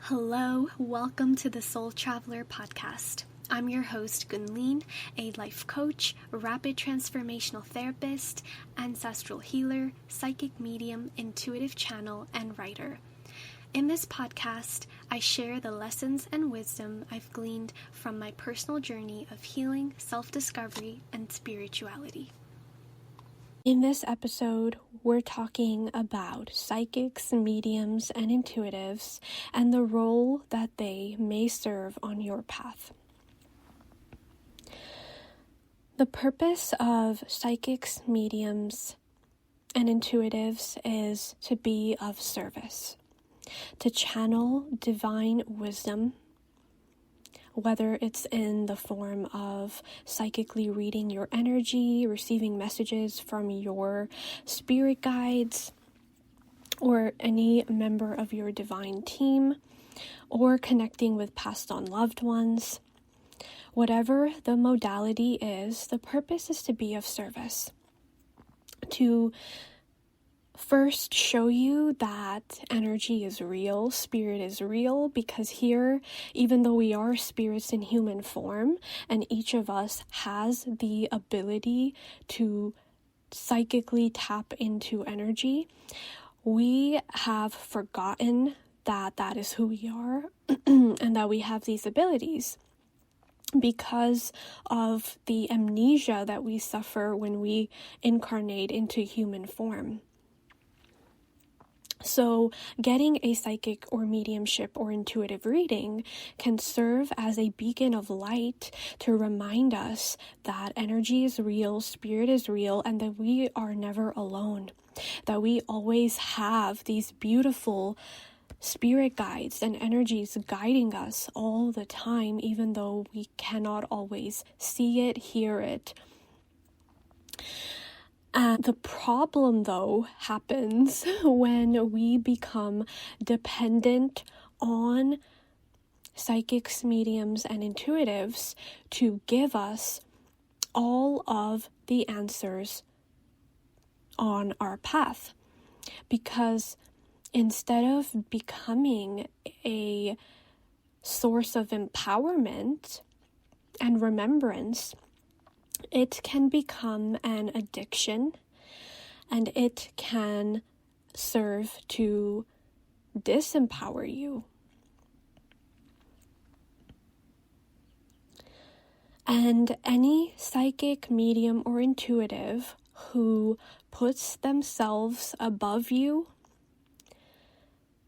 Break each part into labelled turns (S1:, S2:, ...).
S1: Hello, welcome to the Soul Traveler podcast. I'm your host, Gunleen, a life coach, rapid transformational therapist, ancestral healer, psychic medium, intuitive channel, and writer. In this podcast, I share the lessons and wisdom I've gleaned from my personal journey of healing, self-discovery, and spirituality. In this episode, we're talking about psychics, mediums, and intuitives, and the role that they may serve on your path. The purpose of psychics, mediums, and intuitives is to be of service, to channel divine wisdom, whether it's in the form of psychically reading your energy, receiving messages from your spirit guides, or any member of your divine team, or connecting with passed on loved ones. Whatever the modality is, the purpose is to be of service, to first show you that energy is real, spirit is real, because here, even though we are spirits in human form, and each of us has the ability to psychically tap into energy, we have forgotten that that is who we are and that we have these abilities because of the amnesia that we suffer when we incarnate into human form. So getting a psychic or mediumship or intuitive reading can serve as a beacon of light to remind us that energy is real, spirit is real, and that we are never alone, that we always have these beautiful spirit guides and energies guiding us all the time, even though we cannot always see it, hear it. The problem, though, happens when we become dependent on psychics, mediums, and intuitives to give us all of the answers on our path. Because instead of becoming a source of empowerment and remembrance, it can become an addiction, and it can serve to disempower you. And any psychic, medium, or intuitive who puts themselves above you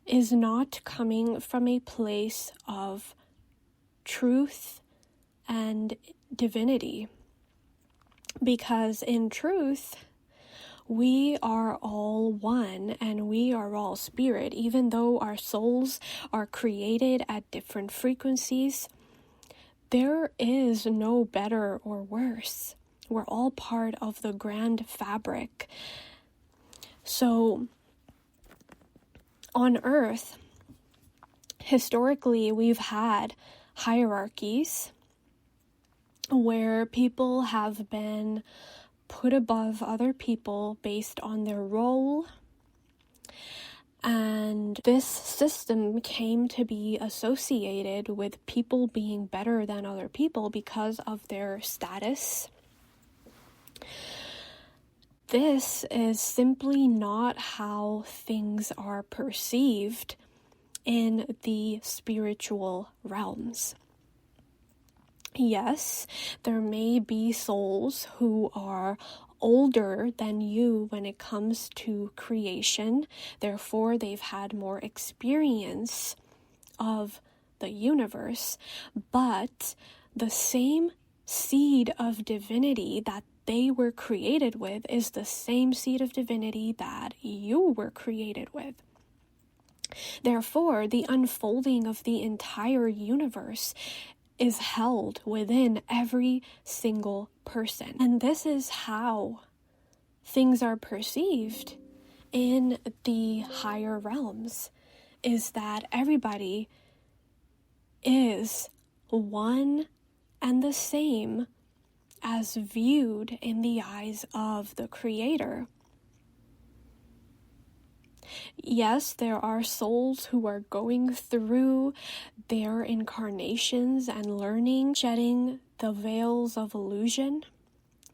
S1: is not coming from a place of truth and divinity. Because in truth, we are all one and we are all spirit. Even though our souls are created at different frequencies, there is no better or worse. We're all part of the grand fabric. So, on Earth, historically, we've had hierarchies where people have been put above other people based on their role. And this system came to be associated with people being better than other people because of their status. This is simply not how things are perceived in the spiritual realms. Yes, there may be souls who are older than you when it comes to creation. Therefore, they've had more experience of the universe. But the same seed of divinity that they were created with is the same seed of divinity that you were created with. Therefore, the unfolding of the entire universe is held within every single person. And this is how things are perceived in the higher realms, is that everybody is one and the same as viewed in the eyes of the Creator. Yes, there are souls who are going through their incarnations and learning, shedding the veils of illusion.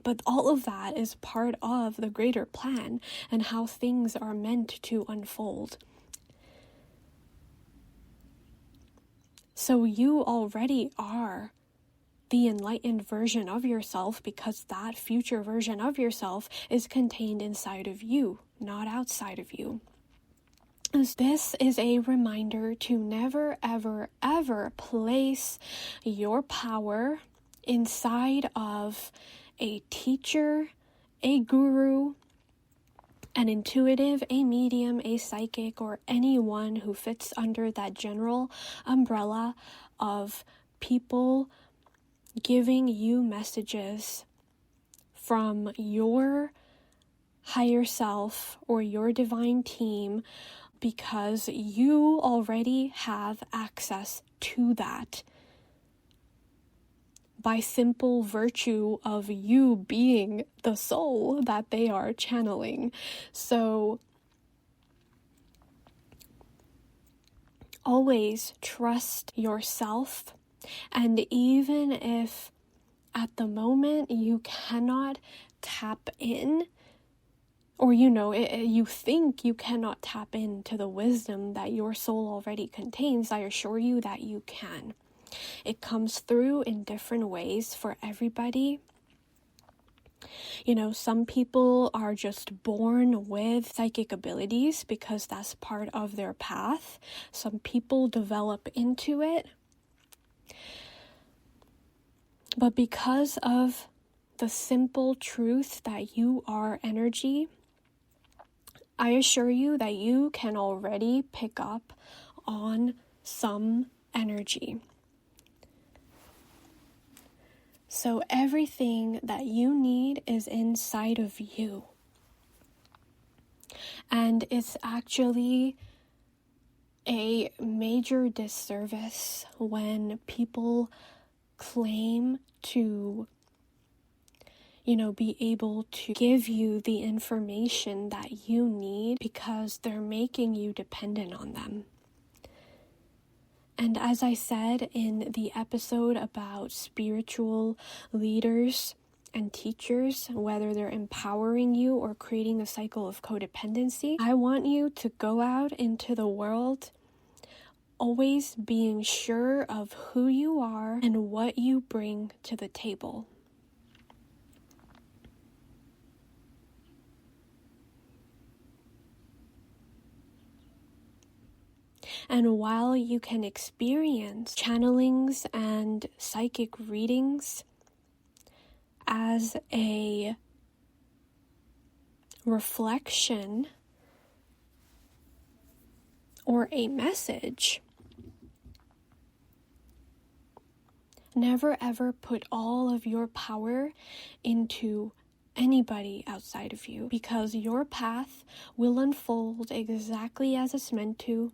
S1: But all of that is part of the greater plan and how things are meant to unfold. So you already are the enlightened version of yourself, because that future version of yourself is contained inside of you, not outside of you. This is a reminder to never, ever, ever place your power inside of a teacher, a guru, an intuitive, a medium, a psychic, or anyone who fits under that general umbrella of people giving you messages from your higher self or your divine team, because you already have access to that by simple virtue of you being the soul that they are channeling. So always trust yourself, and even if at the moment you cannot tap in, or you think you cannot tap into the wisdom that your soul already contains, I assure you that you can. It comes through in different ways for everybody. Some people are just born with psychic abilities because that's part of their path. Some people develop into it. But because of the simple truth that you are energy, I assure you that you can already pick up on some energy. So everything that you need is inside of you. And it's actually a major disservice when people claim to be able to give you the information that you need because they're making you dependent on them. And as I said in the episode about spiritual leaders and teachers, whether they're empowering you or creating a cycle of codependency, I want you to go out into the world always being sure of who you are and what you bring to the table. And while you can experience channelings and psychic readings as a reflection or a message, never ever put all of your power into anybody outside of you, because your path will unfold exactly as it's meant to.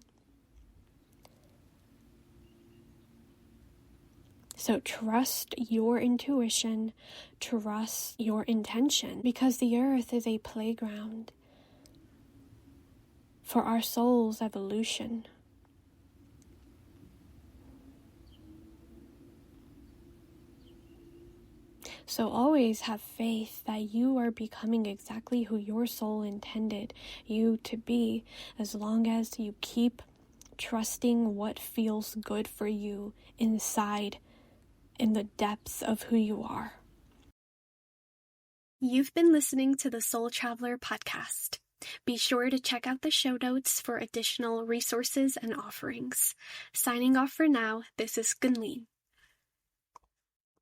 S1: So trust your intuition, trust your intention, because the earth is a playground for our soul's evolution. So always have faith that you are becoming exactly who your soul intended you to be, as long as you keep trusting what feels good for you inside, in the depths of who you are. You've been listening to the Soul Traveler podcast. Be sure to check out the show notes for additional resources and offerings. Signing off for now, this is Gunleen.